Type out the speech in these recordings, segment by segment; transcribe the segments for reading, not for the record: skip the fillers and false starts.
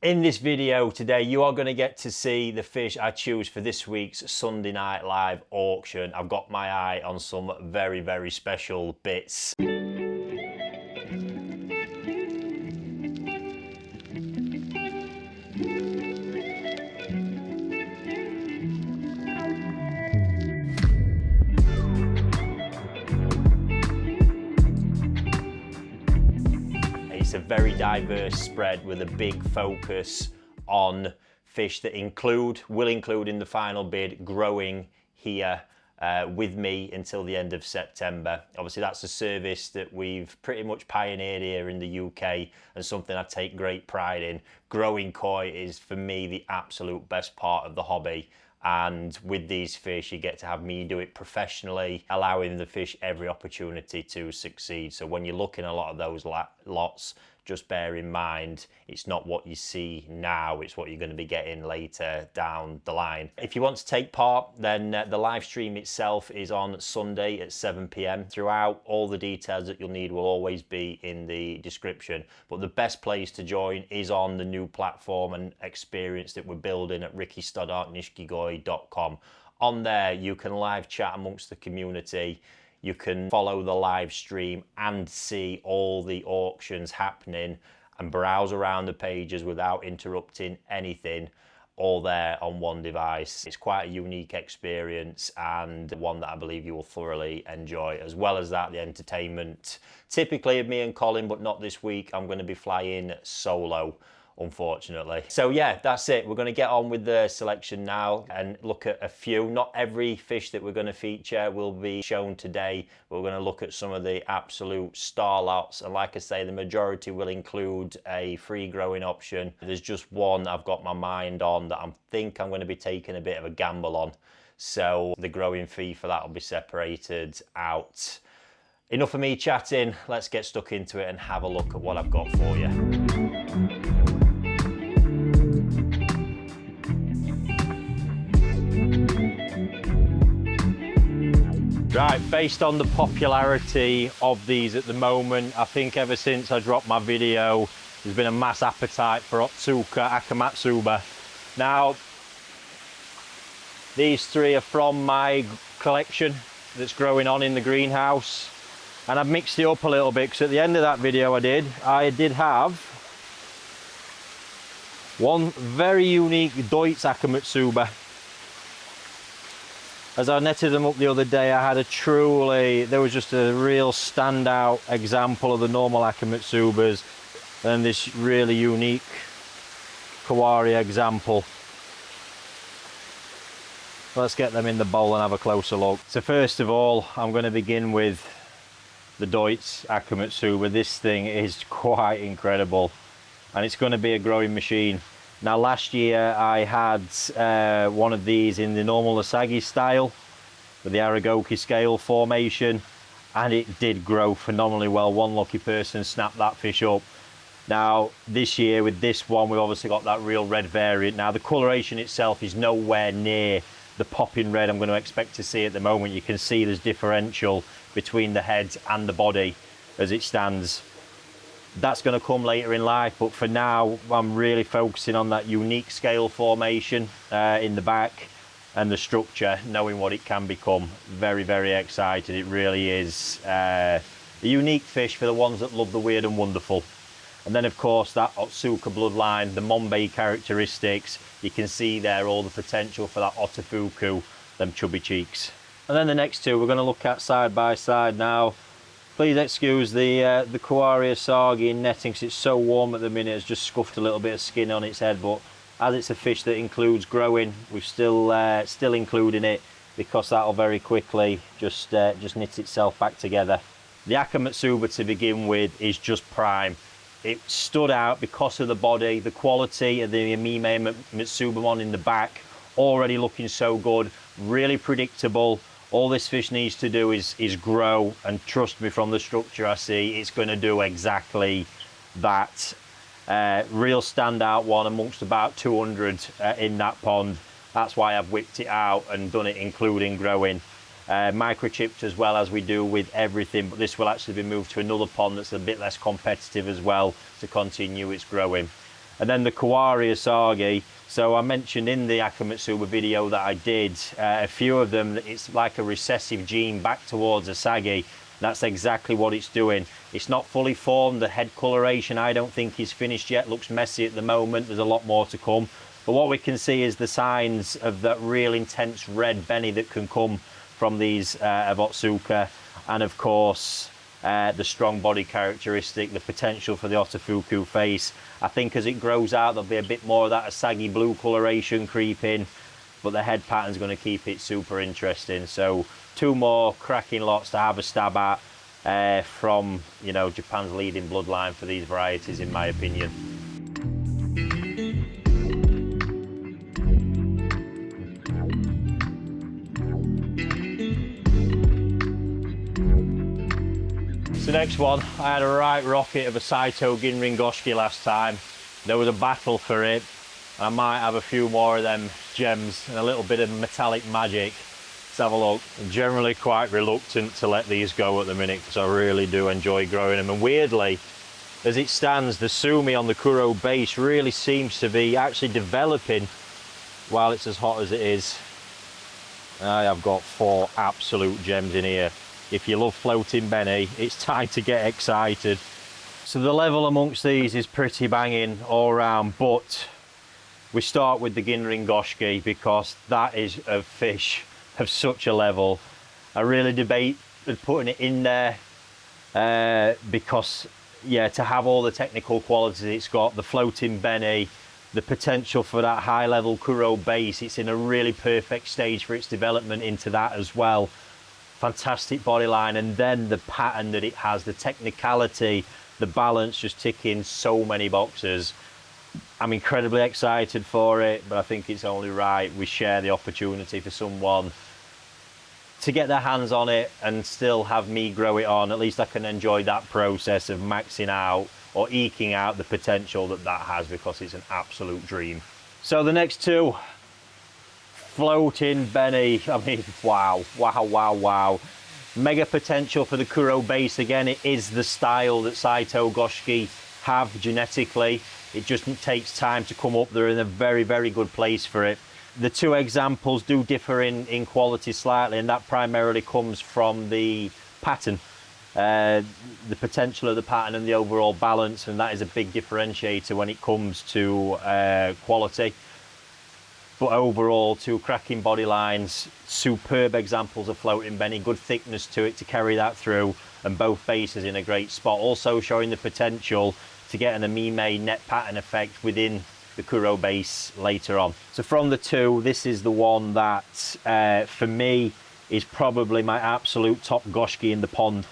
In this video today, you are going to get to see the fish I choose for this week's Sunday Night Live auction. I've got my eye on some very, very special bits. It's a very diverse spread with a big focus on fish that will include in the final bid growing here with me until the end of September. Obviously that's a service that we've pretty much pioneered here in the UK and something I take great pride in. Growing koi is for me the absolute best part of the hobby. And with these fish, you get to have me do it professionally, allowing the fish every opportunity to succeed. So when you're looking at a lot of those lots, just bear in mind, it's not what you see now, it's what you're going to be getting later down the line. If you want to take part, then the live stream itself is on Sunday at 7 p.m. Throughout, all the details that you'll need will always be in the description. But the best place to join is on the new platform and experience that we're building at RickyStoddartNishikigoi.com. On there, you can live chat amongst the community. You can follow the live stream and see all the auctions happening and browse around the pages without interrupting anything, all there on one device. It's quite a unique experience and one that I believe you will thoroughly enjoy. As well as that, the entertainment, typically of me and Colin, but not this week. I'm going to be flying solo, unfortunately. So yeah, that's it. We're going to get on with the selection now and look at a few. Not every fish that we're going to feature will be shown today. We're going to look at some of the absolute star lots, and like I say, the majority will include a free growing option. There's just one I've got my mind on that I think I'm going to be taking a bit of a gamble on, so the growing fee for that will be separated out. Enough of me chatting, let's get stuck into it and have a look at what I've got for you. Right, based on the popularity of these at the moment, I think ever since I dropped my video, there's been a mass appetite for Otsuka Akamatsuba. Now, these three are from my collection that's growing on in the greenhouse. And I've mixed it up a little bit because at the end of that video I did have one very unique Doitsu Akamatsuba. As I netted them up the other day, I had there was just a real standout example of the normal Akamatsubas and this really unique Kawari example. Let's get them in the bowl and have a closer look. So first of all, I'm going to begin with the Doitsu Akamatsuba. This thing is quite incredible and it's going to be a growing machine. Now last year I had one of these in the normal Asagi style with the Aragoke scale formation, and it did grow phenomenally well. One lucky person snapped that fish up. Now this year with this one we've obviously got that real red variant. Now the coloration itself is nowhere near the popping red I'm going to expect to see at the moment. You can see there's differential between the head and the body as it stands. That's going to come later in life, but for now I'm really focusing on that unique scale formation in the back and the structure, knowing what it can become. Very, very excited. It really is a unique fish for the ones that love the weird and wonderful. And then of course that Otsuka bloodline, the Monbei characteristics, you can see there all the potential for that Otafuku, them chubby cheeks. And then the next two we're going to look at side by side now. Please excuse the Kawari Asagi in netting because it's so warm at the minute. It's just scuffed a little bit of skin on its head, but as it's a fish that includes growing, we're still including it because that'll very quickly just knit itself back together. The Akamatsuba to begin with is just prime. It stood out because of the body, the quality of the Amime Matsubamon in the back, already looking so good, really predictable. All this fish needs to do is grow, and trust me, from the structure I see, it's going to do exactly that. Real standout one amongst about 200 in that pond. That's why I've whipped it out and done it including growing. Microchipped as well, as we do with everything, but this will actually be moved to another pond that's a bit less competitive as well to continue its growing. And then the Kawari Asagi. So I mentioned in the Akamatsuba video that I did, a few of them, it's like a recessive gene back towards Asagi. That's exactly what it's doing. It's not fully formed. The head coloration I don't think is finished yet. Looks messy at the moment. There's a lot more to come. But what we can see is the signs of that real intense red beni that can come from these of Otsuka. And of course, the strong body characteristic, the potential for the Otafuku face. I think as it grows out, there'll be a bit more of that Asagi blue coloration creep in, but the head pattern's going to keep it super interesting. So 2 more cracking lots to have a stab at from, you know, Japan's leading bloodline for these varieties, in my opinion. The next one, I had a right rocket of a Saito Ginrin Goshiki last time. There was a battle for it. I might have a few more of them gems and a little bit of metallic magic. Let's have a look. I'm generally quite reluctant to let these go at the minute because I really do enjoy growing them. And weirdly, as it stands, the Sumi on the Kuro base really seems to be actually developing while it's as hot as it is. I have got 4 absolute gems in here. If you love floating beni, it's time to get excited. So the level amongst these is pretty banging all around, but we start with the Ginrin Goshiki because that is a fish of such a level. I really debate putting it in there because, yeah, to have all the technical qualities it's got, the floating beni, the potential for that high level Kuro base, it's in a really perfect stage for its development into that as well. Fantastic body line, and then the pattern that it has, the technicality, the balance, just ticking so many boxes. I'm incredibly excited for it, but I think it's only right we share the opportunity for someone to get their hands on it and still have me grow it on. At least I can enjoy that process of maxing out or eking out the potential that that has, because it's an absolute dream. So the next 2, floating beni. I mean, wow, wow, wow, wow. Mega potential for the Kuro base. Again, it is the style that Saito Goshiki have genetically. It just takes time to come up. They're in a very, very good place for it. The 2 examples do differ in quality slightly, and that primarily comes from the pattern, the potential of the pattern and the overall balance, and that is a big differentiator when it comes to quality. But overall, 2 cracking body lines, superb examples of floating beni, good thickness to it to carry that through, and both bases in a great spot. Also showing the potential to get an Amime net pattern effect within the Kuro base later on. So from the 2, this is the one that, for me, is probably my absolute top Goshiki in the pond.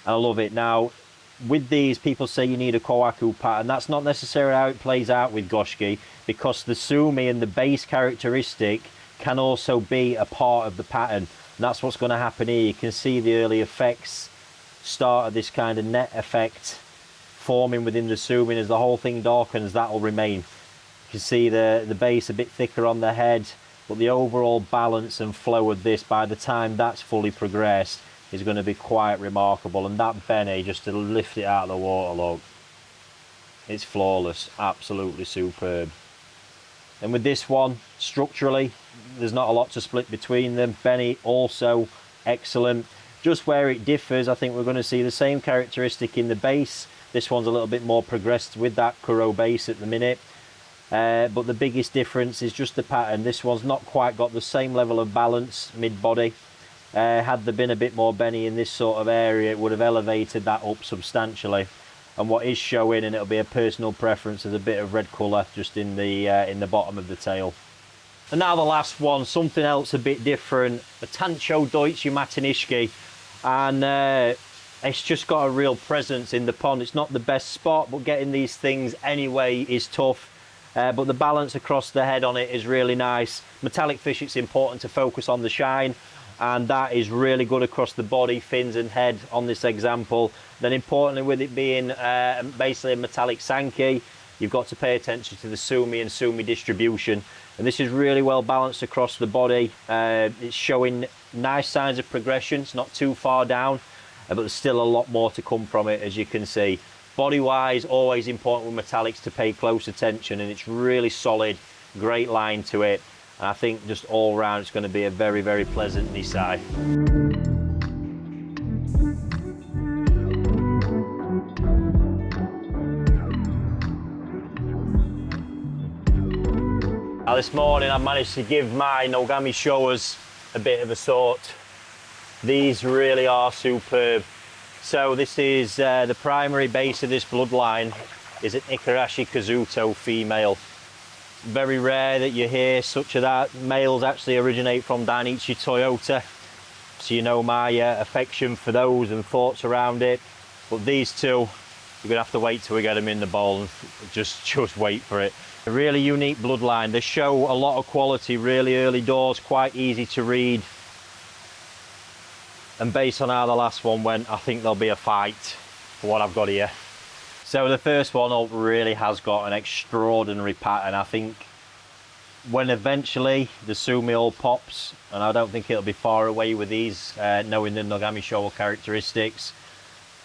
And I love it. Now, with these, people say you need a Kohaku pattern. That's not necessarily how it plays out with Goshiki, because the Sumi and the base characteristic can also be a part of the pattern. And that's what's going to happen here. You can see the early effects start of this kind of net effect forming within the Sumi, and as the whole thing darkens, that will remain. You can see the base a bit thicker on the head, but the overall balance and flow of this, by the time that's fully progressed, is going to be quite remarkable. And that beni, just to lift it out of the water, look, it's flawless, absolutely superb. And with this one, structurally, there's not a lot to split between them. Beni also excellent. Just where it differs, I think we're going to see the same characteristic in the base. This one's a little bit more progressed with that Kuro base at the minute. But the biggest difference is just the pattern. This one's not quite got the same level of balance mid-body. Had there been a bit more beni in this sort of area, it would have elevated that up substantially. And what is showing, and it'll be a personal preference, is a bit of red colour just in the bottom of the tail. And now the last one, something else a bit different, a Tancho Doitsu Matanishiki. And it's just got a real presence in the pond. It's not the best spot, but getting these things anyway is tough. But the balance across the head on it is really nice. Metallic fish, it's important to focus on the shine, and that is really good across the body, fins and head on this example. Then importantly, with it being basically a metallic Sankey, you've got to pay attention to the Sumi and Sumi distribution. And this is really well balanced across the body. It's showing nice signs of progression. It's not too far down, but there's still a lot more to come from it, as you can see. Body wise, always important with metallics to pay close attention, and it's really solid, great line to it. And I think just all round it's going to be a very, very pleasant Nisai. Now this morning I managed to give my Nogami Showas a bit of a sort. These really are superb. So this is the primary base of this bloodline is an Ikarashi Kazuto female. Very rare that you hear such of that. Males actually originate from Dainichi Toyota. So you know my affection for those and thoughts around it. But these two, you're gonna have to wait till we get them in the bowl and just wait for it. A really unique bloodline. They show a lot of quality really early doors, quite easy to read. And based on how the last one went, I think there'll be a fight for what I've got here. So the first one up really has got an extraordinary pattern. I think when eventually the Sumi all pops, and I don't think it'll be far away with these, knowing the Nogami Showa characteristics,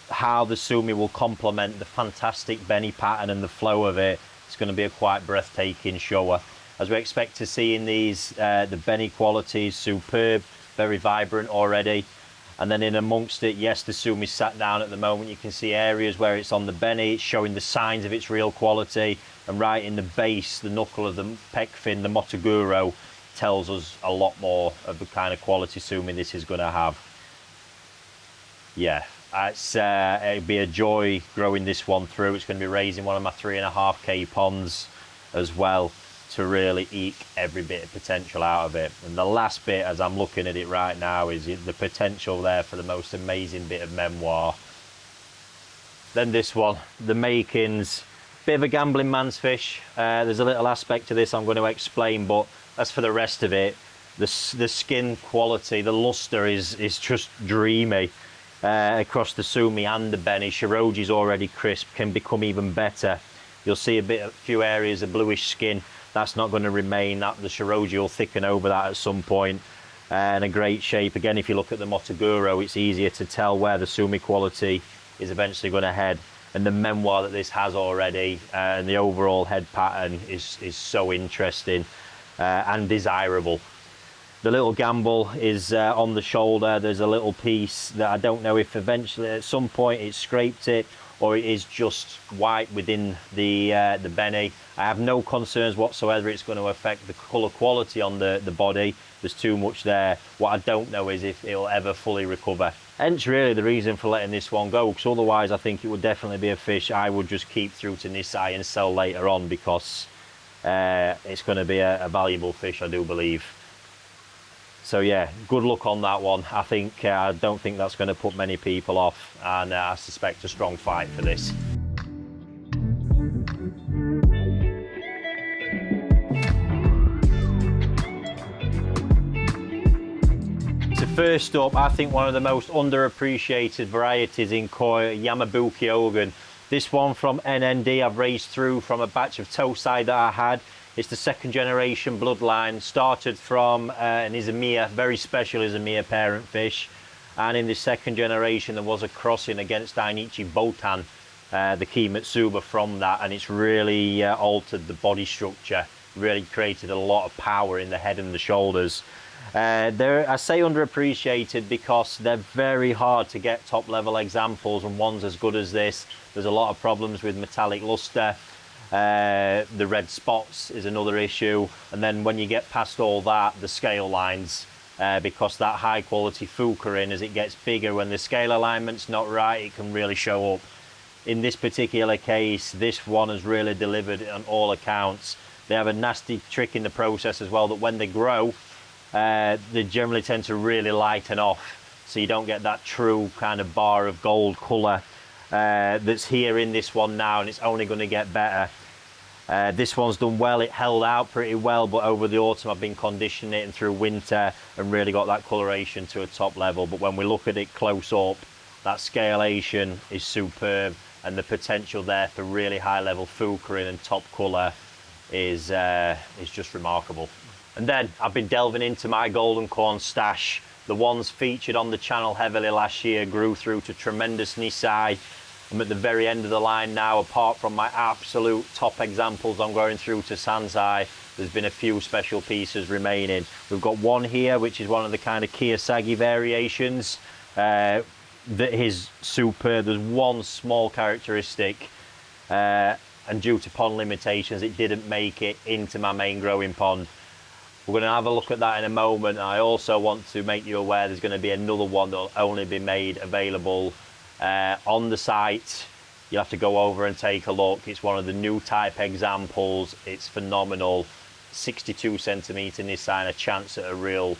how the Sumi will complement the fantastic beni pattern and the flow of it. It's going to be a quite breathtaking Showa. As we expect to see in these, the beni quality is superb, very vibrant already. And then in amongst it, yes, the Sumi's sat down at the moment. You can see areas where it's on the beni, it's showing the signs of its real quality. And right in the base, the knuckle of the pec fin, the Motoguro, tells us a lot more of the kind of quality Sumi this is going to have. Yeah, it'd be a joy growing this one through. It's going to be raising one of my 3.5K ponds as well to really eke every bit of potential out of it. And the last bit, as I'm looking at it right now, is the potential there for the most amazing bit of memoir. Then this one, the makings, bit of a gambling man's fish. There's a little aspect to this I'm going to explain, but as for the rest of it, the skin quality, the luster is just dreamy. Across the Sumi and the beni. Shiroji's already crisp, can become even better. You'll see a few areas of bluish skin. That's not going to remain. The Shiroji will thicken over that at some point. And a great shape. Again, if you look at the Motoguro, it's easier to tell where the Sumi quality is eventually going to head. And the memoir that this has already, and the overall head pattern is so interesting and desirable. The little gamble is on the shoulder. There's a little piece that I don't know if eventually at some point it scraped it or it is just white within the beni. I have no concerns whatsoever it's going to affect the colour quality on the body. There's too much there. What I don't know is if it'll ever fully recover. Hence really the reason for letting this one go, because otherwise I think it would definitely be a fish I would just keep through to Nisai and sell later on, because it's going to be a valuable fish, I do believe. So yeah, good luck on that one. I don't think that's going to put many people off, and I suspect a strong fight for this. So first up, I think one of the most underappreciated varieties in koi, Yamabuki Ogun. This one from NND I've raised through from a batch of Tosai that I had. It's the second generation bloodline, started from an Izamiya, very special Izamiya parent fish. And in the second generation, there was a crossing against Dainichi Botan, the key Matsuba from that. And it's really altered the body structure, really created a lot of power in the head and the shoulders. I say underappreciated because they're very hard to get top level examples, and ones as good as this. There's a lot of problems with metallic luster. The red spots is another issue, and then when you get past all that, the scale lines, because that high quality fukurin, as it gets bigger, when the scale alignment's not right, it can really show up. In this particular case, this one has really delivered on all accounts. They have a nasty trick in the process as well, that when they grow, they generally tend to really lighten off, so you don't get that true kind of bar of gold colour that's here in this one now, and it's only going to get better. This one's done well. It held out pretty well, but over the autumn I've been conditioning it, and through winter, and really got that coloration to a top level. But when we look at it close up, that scalation is superb, and the potential there for really high level fukurin and top colour is just remarkable. And then I've been delving into my golden corn stash. The ones featured on the channel heavily last year grew through to tremendous Nisai. I'm at the very end of the line now. Apart from my absolute top examples I'm going through to Sansai, there's been a few special pieces remaining. We've got one here, which is one of the kind of Kiyosagi variations. That is superb. There's one small characteristic, and due to pond limitations, it didn't make it into my main growing pond. We're going to have a look at that in a moment. I also want to make you aware there's going to be another one that will only be made available on the site. You'll have to go over and take a look. It's one of the new type examples. It's phenomenal. 62 centimeter Nisai, and a chance at a real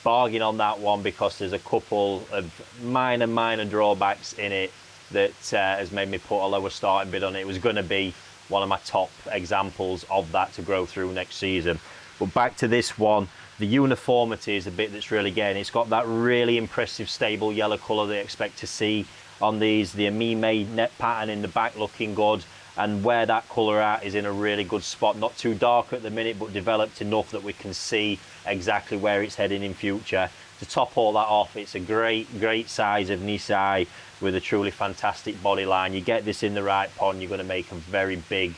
bargain on that one, because there's a couple of minor drawbacks in it that has made me put a lower starting bid on it. It was going to be one of my top examples of that to grow through next season. But back to this one, the uniformity is a bit that's really getting. It's got that really impressive stable yellow colour that you expect to see on these. The Amime net pattern in the back looking good, and where that colour at is in a really good spot. Not too dark at the minute, but developed enough that we can see exactly where it's heading in future. To top all that off, it's a great size of Nisai with a truly fantastic body line. You get this in the right pond, you're going to make a very big,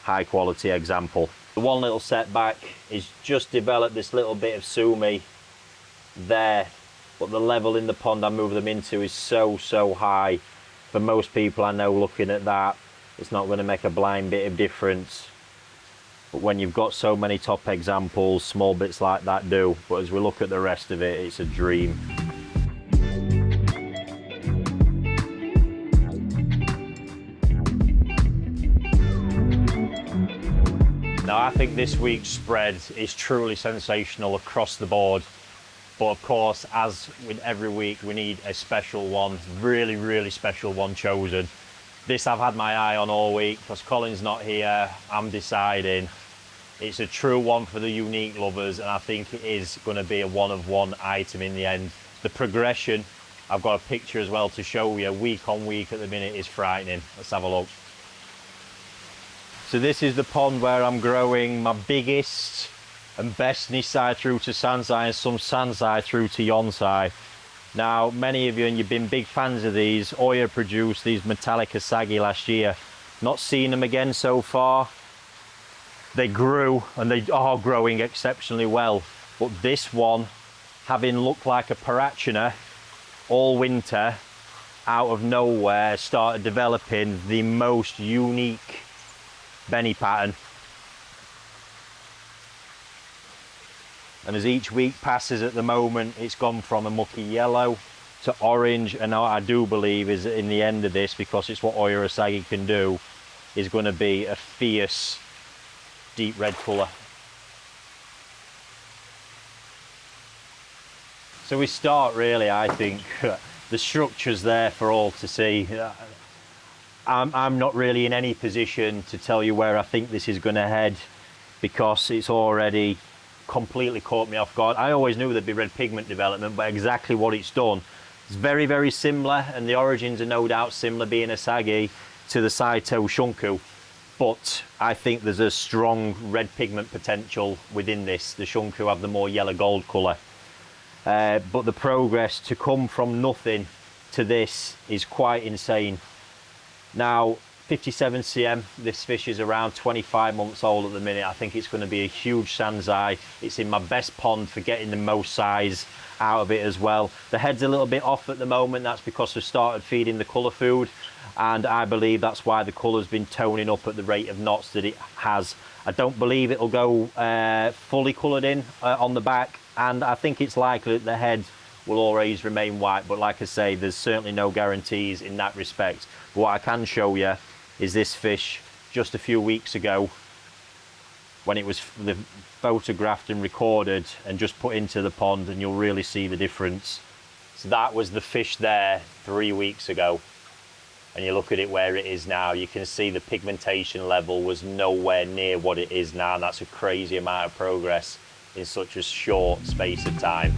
high quality example. The one little setback is just developed this little bit of Sumi there, but the level in the pond I move them into is so high. For most people I know, looking at that, it's not going to make a blind bit of difference. But when you've got so many top examples, small bits like that do. But as we look at the rest of it, it's a dream. Now, I think this week's spread is truly sensational across the board. But of course, as with every week, we need a special one, really special one chosen. This I've had my eye on all week, because Colin's not here. I'm deciding it's a true one for the unique lovers, and I think it is going to be a one-of-one item in the end. The progression, I've got a picture as well to show you, week on week at the minute, is frightening. Let's have a look. So this is the pond where I'm growing my biggest and best Nisai through to Sansai, and some Sansai through to Yonsai. Now, many of you, and you've been big fans of these, Oya produced these metallic Asagi last year. Not seen them again so far. They grew, and they are growing exceptionally well. But this one, having looked like a Parachina all winter, out of nowhere, started developing the most unique beni pattern. And as each week passes at the moment, it's gone from a mucky yellow to orange, and what I do believe is that in the end of this, because it's what Oya Asagi can do, is going to be a fierce deep red colour. So we start really, I think, the structure's there for all to see. I'm not really in any position to tell you where I think this is going to head, because it's already completely caught me off guard. I always knew there'd be red pigment development, but exactly what it's done, it's very similar, and the origins are no doubt similar, being Asagi, to the Saito Shunku. But I think there's a strong red pigment potential within this. The Shunku have the more yellow gold colour. But the progress to come from nothing to this is quite insane. Now, 57 cm, this fish is around 25 months old at the minute. I think it's going to be a huge Sansai. It's in my best pond for getting the most size out of it as well. The head's a little bit off at the moment. That's because we've started feeding the colour food, and I believe that's why the colour's been toning up at the rate of knots that it has. I don't believe it'll go fully coloured in on the back, and I think it's likely that the head will always remain white, but like I say, there's certainly no guarantees in that respect. But what I can show you is this fish just a few weeks ago, when it was photographed and recorded and just put into the pond, and you'll really see the difference. So that was the fish there 3 weeks ago, and you look at it where it is now, you can see the pigmentation level was nowhere near what it is now, and that's a crazy amount of progress in such a short space of time.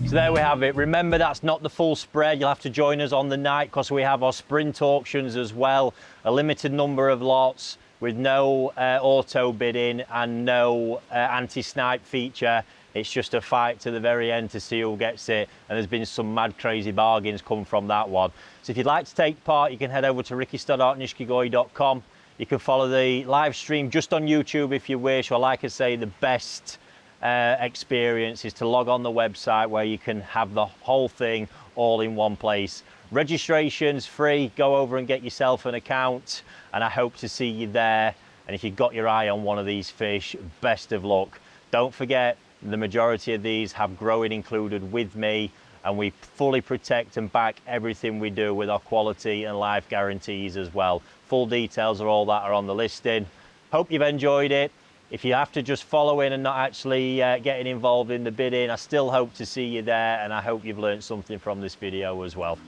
So there we have it. Remember, that's not the full spread. You'll have to join us on the night, because we have our sprint auctions as well. A limited number of lots. with no auto bidding and no anti-snipe feature. It's just a fight to the very end to see who gets it, and there's been some mad crazy bargains come from that one. So if you'd like to take part, you can head over to rickystoddart.com. You can follow the live stream just on YouTube if you wish, or like I say, the best experience is to log on the website where you can have the whole thing all in one place. Registration's free. Go over and get yourself an account, and I hope to see you there. And if you've got your eye on one of these fish, best of luck. Don't forget, the majority of these have growing included with me, and we fully protect and back everything we do with our quality and life guarantees as well. Full details of all that are on the listing. Hope you've enjoyed it. If you have to just follow in and not actually getting involved in the bidding, I still hope to see you there, and I hope you've learned something from this video as well.